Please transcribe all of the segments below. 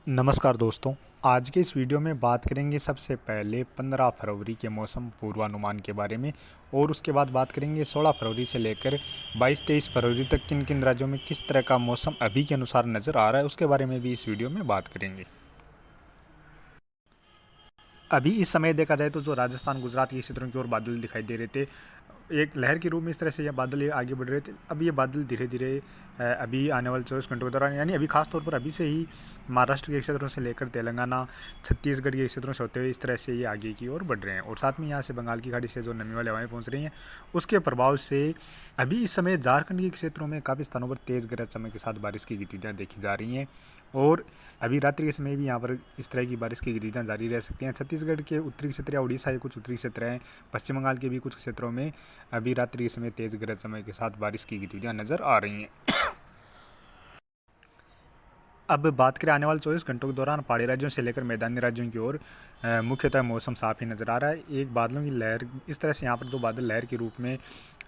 नमस्कार दोस्तों। आज के इस वीडियो में बात करेंगे सबसे पहले 15 फरवरी के मौसम पूर्वानुमान के बारे में और उसके बाद बात करेंगे 16 फरवरी से लेकर 22-23 फरवरी तक किन किन राज्यों में किस तरह का मौसम अभी के अनुसार नज़र आ रहा है, उसके बारे में भी इस वीडियो में बात करेंगे। अभी इस समय देखा जाए तो जो राजस्थान गुजरात के क्षेत्रों की ओर बादल दिखाई दे रहे थे, एक लहर के रूप में इस तरह से ये बादल ये आगे बढ़ रहे थे। अब ये बादल धीरे धीरे अभी आने वाले 24 घंटों के दौरान, यानी अभी खास तौर पर अभी से ही महाराष्ट्र के क्षेत्रों से लेकर तेलंगाना, छत्तीसगढ़ के क्षेत्रों से होते हुए इस तरह से ये आगे की ओर बढ़ रहे हैं। और साथ में यहाँ से बंगाल की खाड़ी से जो नमी वाली हवाएं पहुँच रही हैं, उसके प्रभाव से अभी इस समय झारखंड के क्षेत्रों में काफ़ी स्थानों पर तेज़ गरज चमक के साथ बारिश की गतिविधियाँ देखी जा रही हैं। और अभी रात्रि के समय भी यहाँ पर इस तरह की बारिश की गतिविधियाँ जारी रह सकती हैं। छत्तीसगढ़ के उत्तरी क्षेत्र या उड़ीसा के कुछ उत्तरी क्षेत्र हैं, पश्चिम बंगाल के भी कुछ क्षेत्रों में अभी रात्रि के समय तेज़ गरज चमक के साथ बारिश की गतिविधियाँ नज़र आ रही हैं। अब बात करें आने वाले 24 घंटों के दौरान पहाड़ी राज्यों से लेकर मैदानी राज्यों की ओर मुख्यतः मौसम साफ ही नज़र आ रहा है। एक बादलों की लहर, इस तरह से यहाँ पर जो बादल लहर के रूप में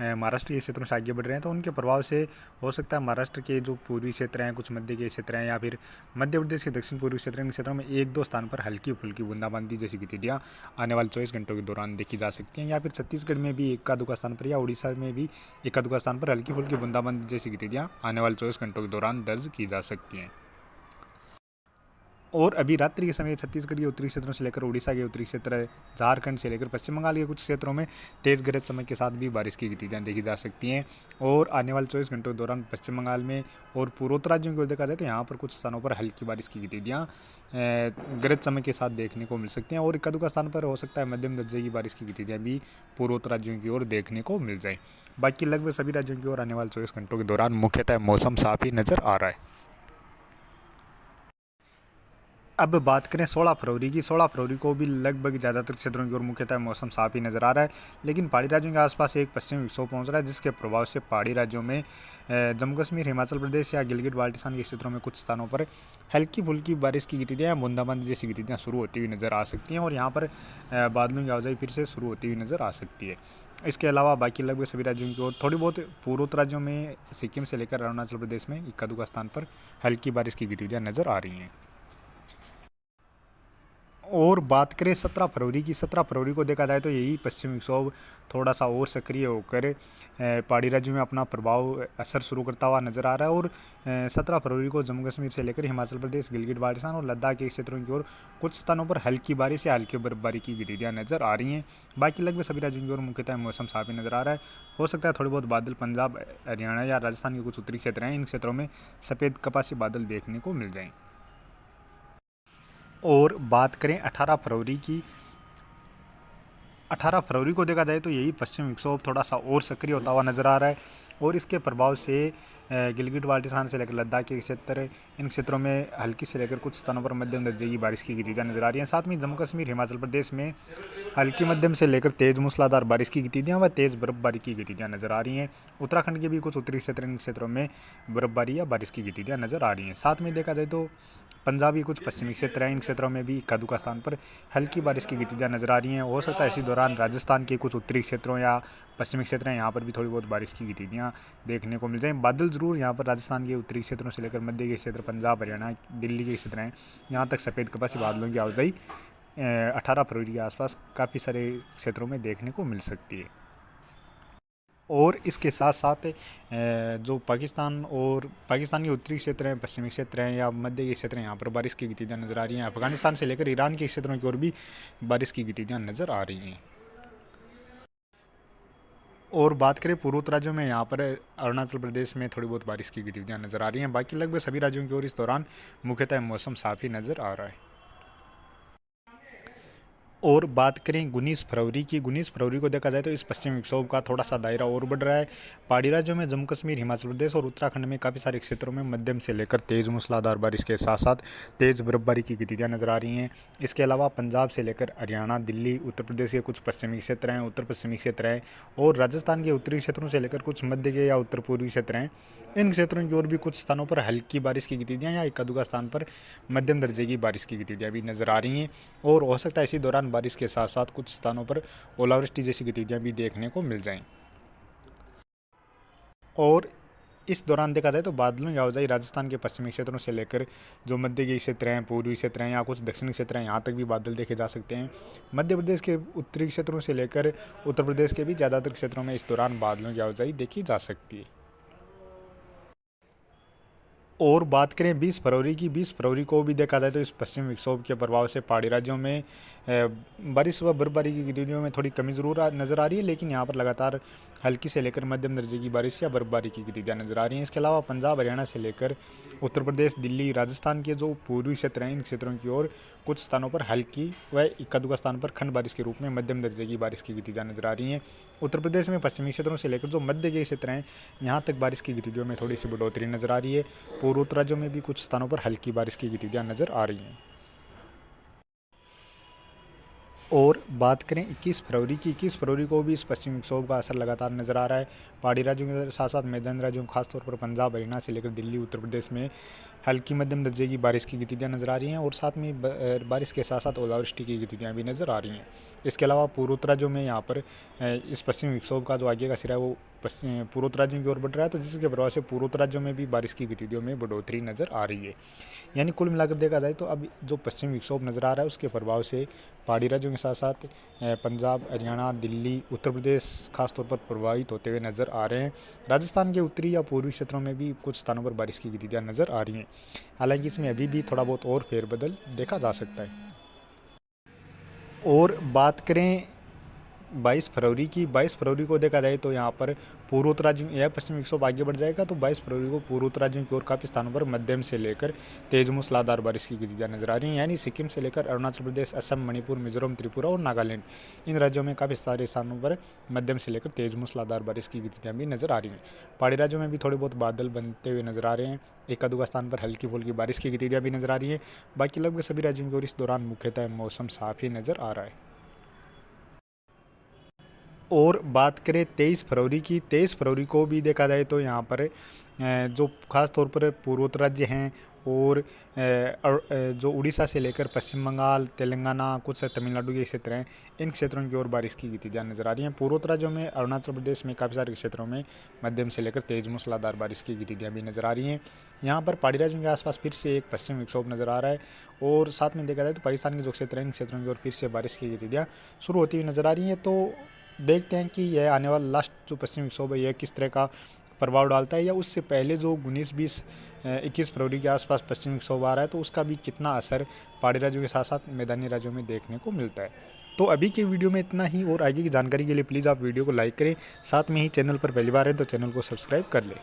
महाराष्ट्र के क्षेत्रों से आगे बढ़ रहे हैं, तो उनके प्रभाव से हो सकता है महाराष्ट्र के जो पूर्वी क्षेत्र हैं, कुछ मध्य के क्षेत्र हैं या फिर मध्य प्रदेश के दक्षिण पूर्वी क्षेत्रों में एक दो स्थान पर हल्की फुल्की बूंदाबांदी जैसी गतिविधियाँ आने वाले 24 घंटों के दौरान देखी जा सकती हैं। या फिर छत्तीसगढ़ में भी इक्का दुक्का स्थान पर या उड़ीसा में भी इक्का दुक्का स्थान पर हल्की फुल्की बूंदाबांदी जैसी गतिविधियाँ आने वाले 24 घंटों के दौरान दर्ज की जा सकती हैं। और अभी रात्रि के समय छत्तीसगढ़ के उत्तरी क्षेत्रों से लेकर उड़ीसा के उत्तरी क्षेत्र, झारखंड से लेकर पश्चिम बंगाल के कुछ क्षेत्रों में तेज़ गरज चमक के साथ भी बारिश की गतिविधियाँ देखी जा सकती हैं। और आने वाले 24 घंटों के दौरान पश्चिम बंगाल में और पूर्वोत्तर राज्यों की ओर देखा जाए तो यहाँ पर कुछ स्थानों पर हल्की बारिश की गतिविधियाँ गरज चमक के साथ देखने को मिल सकती हैं। और इक्का दुक्का स्थान पर हो सकता है मध्यम दर्जे की बारिश की गतिविधियाँ भी पूर्वोत्तर राज्यों की ओर देखने को मिल जाए। बाकी लगभग सभी राज्यों की ओर आने वाले 24 घंटों के दौरान मुख्यतः मौसम साफ ही नज़र आ रहा है। अब बात करें 16 फरवरी की। 16 फरवरी को भी लगभग ज़्यादातर क्षेत्रों की ओर मुख्यतः मौसम साफ ही नज़र आ रहा है, लेकिन पहाड़ी राज्यों के आसपास एक पश्चिमी विक्षोभ पहुंच रहा है, जिसके प्रभाव से पहाड़ी राज्यों में जम्मू कश्मीर, हिमाचल प्रदेश या गिलगित बाल्टिस्तान के क्षेत्रों में कुछ स्थानों पर हल्की फुल्की बारिश की गतिविधियाँ या बूंदाबांदी जैसी गतिविधियाँ शुरू होती हुई नज़र आ सकती हैं। और यहाँ पर बादलों की आवाजाही फिर से शुरू होती हुई नज़र आ सकती है। इसके अलावा बाकी लगभग सभी राज्यों की ओर थोड़ी बहुत पूर्वोत्तर राज्यों में सिक्किम से लेकर अरुणाचल प्रदेश में इक्का दुक्का स्थान पर हल्की बारिश की गतिविधियाँ नज़र आ रही हैं। और बात करें 17 फरवरी की। 17 फरवरी को देखा जाए तो यही पश्चिमी विक्षोभ थोड़ा सा और सक्रिय होकर पहाड़ी राज्यों में अपना प्रभाव असर शुरू करता हुआ नज़र आ रहा है। और 17 फरवरी को जम्मू कश्मीर से लेकर हिमाचल प्रदेश, गिलगित बाल्टिस्तान और लद्दाख के क्षेत्रों की ओर कुछ स्थानों पर हल्की बारिश या हल्की बर्फबारी की गतिविधियाँ नज़र आ रही हैं। बाकी लगभग सभी राज्यों की ओर मुख्यतः मौसम साफ ही नज़र आ रहा है। हो सकता है थोड़े बहुत बादल पंजाब, हरियाणा या राजस्थान के कुछ उत्तरी क्षेत्र हैं, इन क्षेत्रों में सफ़ेद कपासी बादल देखने को मिल जाएँ। और बात करें 18 फरवरी की। 18 फरवरी को देखा जाए तो यही पश्चिमी विक्षोभ थोड़ा सा और सक्रिय होता हुआ नज़र आ रहा है। और इसके प्रभाव से गिलगित बाल्टिस्तान से लेकर लद्दाख के क्षेत्र, इन क्षेत्रों में हल्की से लेकर कुछ स्थानों पर मध्यम दर्जे की बारिश की गतिविधियाँ नज़र आ रही हैं। साथ में जम्मू कश्मीर, हिमाचल प्रदेश में हल्की मध्यम से लेकर तेज़ मूसलाधार बारिश की गतिविधियाँ व तेज़ बर्फबारी की गतिविधियाँ नज़र आ रही हैं। उत्तराखंड के भी कुछ उत्तरी क्षेत्र, इन क्षेत्रों में बर्फबारी या बारिश की गतिविधियाँ नज़र आ रही हैं। साथ में देखा जाए तो पंजाब के कुछ पश्चिमी क्षेत्र हैं, इन क्षेत्रों में भी इक्का दुक्का स्थान पर हल्की बारिश की गतिविधियाँ नज़र आ रही हैं। हो सकता है इसी दौरान राजस्थान के कुछ उत्तरी क्षेत्रों या पश्चिमी क्षेत्र हैं, यहाँ पर भी थोड़ी बहुत बारिश की गतिविधियाँ देखने को मिल जाएँ। बादल ज़रूर यहाँ पर राजस्थान के उत्तरी क्षेत्रों से लेकर मध्य के क्षेत्र, पंजाब, हरियाणा, दिल्ली के क्षेत्र हैं, यहाँ तक सफ़ेद कपासी बादलों की आवाजाही 18 फरवरी के आसपास काफ़ी सारे क्षेत्रों में देखने को मिल सकती है। और इसके साथ साथ जो पाकिस्तान के उत्तरी क्षेत्र हैं, पश्चिमी क्षेत्र हैं या मध्य के क्षेत्र हैं, यहाँ पर बारिश की गतिविधियाँ नज़र आ रही हैं। अफगानिस्तान से लेकर ईरान के क्षेत्रों की ओर भी बारिश की गतिविधियाँ नज़र आ रही हैं। और बात करें पूर्वोत्तर राज्यों में, यहाँ पर अरुणाचल प्रदेश में थोड़ी बहुत बारिश की गतिविधियाँ नज़र आ रही हैं। बाकी लगभग सभी राज्यों की ओर इस दौरान मुख्यतः मौसम साफ ही नज़र आ रहा है। और बात करें 19 फरवरी की। 19 फरवरी को देखा जाए तो इस पश्चिमी विक्षोभ का थोड़ा सा दायरा और बढ़ रहा है। पहाड़ी राज्यों में जम्मू कश्मीर, हिमाचल प्रदेश और उत्तराखंड में काफ़ी सारे क्षेत्रों में मध्यम से लेकर तेज़ मूसलाधार बारिश के साथ साथ तेज़ बर्फबारी की गतिविधियाँ नज़र आ रही हैं। इसके अलावा पंजाब से लेकर हरियाणा, दिल्ली, उत्तर प्रदेश के कुछ पश्चिमी क्षेत्र हैं, उत्तर पश्चिमी क्षेत्र हैं और राजस्थान के उत्तरी क्षेत्रों से लेकर कुछ मध्य के या उत्तर पूर्वी क्षेत्र हैं, इन क्षेत्रों की ओर भी कुछ स्थानों पर हल्की बारिश की गतिविधियाँ या इक्का दुक्का स्थान पर मध्यम दर्जे की बारिश की गतिविधियाँ भी नज़र आ रही हैं। और हो सकता है इसी दौरान बारिश के साथ साथ कुछ स्थानों पर ओलावृष्टि जैसी गतिविधियाँ भी देखने को मिल जाएं। और इस दौरान देखा जाए तो बादलों की आवाजाही राजस्थान के पश्चिमी क्षेत्रों से लेकर जो मध्य के क्षेत्र हैं, पूर्वी क्षेत्र हैं या कुछ दक्षिणी क्षेत्र हैं, यहाँ तक भी बादल देखे जा सकते हैं। मध्य प्रदेश के उत्तरी क्षेत्रों से लेकर उत्तर प्रदेश के भी ज़्यादातर क्षेत्रों में इस दौरान बादलों की आवाजाही देखी जा सकती है। और बात करें 20 फरवरी की, 20 फरवरी को भी देखा जाए तो इस पश्चिमी विक्षोभ के प्रभाव से पहाड़ी राज्यों में बारिश व बर्फबारी की गतिविधियों में थोड़ी कमी जरूर नज़र आ रही है, लेकिन यहाँ पर लगातार हल्की से लेकर मध्यम दर्जे की बारिश या बर्फबारी की गतिविधियाँ नजर आ रही हैं। इसके अलावा पंजाब, हरियाणा से लेकर उत्तर प्रदेश, दिल्ली, राजस्थान के जो पूर्वी क्षेत्र हैं, इन क्षेत्रों की ओर कुछ स्थानों पर हल्की व इक्का दुक्का स्थान पर खंड बारिश के रूप में मध्यम दर्जे की बारिश की गतिविधियाँ नजर आ रही हैं। उत्तर प्रदेश में पश्चिमी क्षेत्रों से लेकर जो मध्य के क्षेत्र हैं, यहाँ तक बारिश की गतिविधियों में थोड़ी सी बढ़ोतरी नजर आ रही है। पूर्वोत्तर राज्यों में भी कुछ स्थानों पर हल्की बारिश की गतिविधियां नजर आ रही हैं। और बात करें 21 फरवरी की, 21 फरवरी को भी इस पश्चिमी विक्षोभ का असर लगातार नजर आ रहा है। पहाड़ी राज्यों के साथ साथ मैदानी राज्यों, खासतौर पर पंजाब, हरियाणा से लेकर दिल्ली, उत्तर प्रदेश में हल्की मध्यम दर्जे की बारिश की गतिविधियां नजर आ रही हैं और साथ में बारिश के साथ साथ ओलावृष्टि की गतिविधियां भी नजर आ रही हैं। इसके अलावा पूर्वोत्तर राज्यों में यहाँ पर इस पश्चिमी विक्षोभ का जो आगे का सिरा है वो पूर्वोत्तर राज्यों की ओर बढ़ रहा है, तो जिसके प्रभाव से पूर्वोत्तर राज्यों में भी बारिश की गतिविधियों में बढ़ोतरी नजर आ रही है। यानी कुल मिलाकर देखा जाए तो अब जो पश्चिमी विक्षोभ नजर आ रहा है उसके प्रभाव से पहाड़ी राज्यों के साथ साथ पंजाब, हरियाणा, दिल्ली, उत्तर प्रदेश खासतौर पर प्रभावित होते हुए नजर आ रहे हैं। राजस्थान के उत्तरी या पूर्वी क्षेत्रों में भी कुछ स्थानों पर बारिश की गतिविधियां नजर आ रही हैं। हालांकि इसमें अभी भी थोड़ा बहुत और फेरबदल देखा जा सकता है। और बात करें 22 फरवरी की, 22 फरवरी को देखा जाए तो यहाँ पर पूर्वोत्तर राज्यों या पश्चिमी विक्षोभ आगे बढ़ जाएगा, तो 22 फरवरी को पूर्वोत्तर राज्यों की ओर काफ़ी स्थानों पर मध्यम से लेकर तेज मूसलाधार बारिश की गतिविधियां नजर आ रही हैं। यानी सिक्किम से लेकर अरुणाचल प्रदेश, असम, मणिपुर, मिजोरम, त्रिपुरा और नागालैंड, इन राज्यों में काफ़ी सारे स्थानों पर मध्यम से लेकर तेज मूसलाधार बारिश की गतिविधियां भी नजर आ रही हैं। पहाड़ी राज्यों में भी थोड़े बहुत बादल बनते हुए नजर आ रहे हैं। एक दुआ स्थान पर हल्की फुल्की बारिश की गतिविधियां भी नजर आ रही है। बाकी लगभग सभी राज्यों की ओर इस दौरान मुख्यतः मौसम साफ ही नजर आ रहा है। और बात करें 23 फरवरी की, 23 फरवरी को भी देखा जाए तो यहाँ पर जो खास तौर पर पूर्वोत्तर राज्य हैं और जो उड़ीसा से लेकर पश्चिम बंगाल, तेलंगाना, कुछ तमिलनाडु के क्षेत्र हैं, इन क्षेत्रों की ओर बारिश की गतिविधियाँ नजर आ रही हैं। पूर्वोत्तर राज्यों में अरुणाचल प्रदेश में काफ़ी सारे क्षेत्रों में मध्यम से लेकर तेज मूसलाधार बारिश की गतिविधियाँ भी नजर आ रही हैं। यहाँ पर पहाड़ी राज्यों के आसपास फिर से एक पश्चिमी विक्षोभ नजर आ रहा है और साथ में देखा जाए तो पाकिस्तान के जो क्षेत्र हैं, इन क्षेत्रों की ओर फिर से बारिश की गतिविधियाँ शुरू होती हुई नजर आ रही हैं। तो देखते हैं कि यह आने वाला लास्ट जो पश्चिमी विक्षोभ है यह किस तरह का प्रभाव डालता है, या उससे पहले जो 19-20-21 फरवरी के आसपास पश्चिमी विक्षोभ आ रहा है तो उसका भी कितना असर पहाड़ी राज्यों के साथ साथ मैदानी राज्यों में देखने को मिलता है। तो अभी की वीडियो में इतना ही, और आगे की जानकारी के लिए प्लीज़ आप वीडियो को लाइक करें, साथ में ही चैनल पर पहली बार है तो चैनल को सब्सक्राइब कर लें।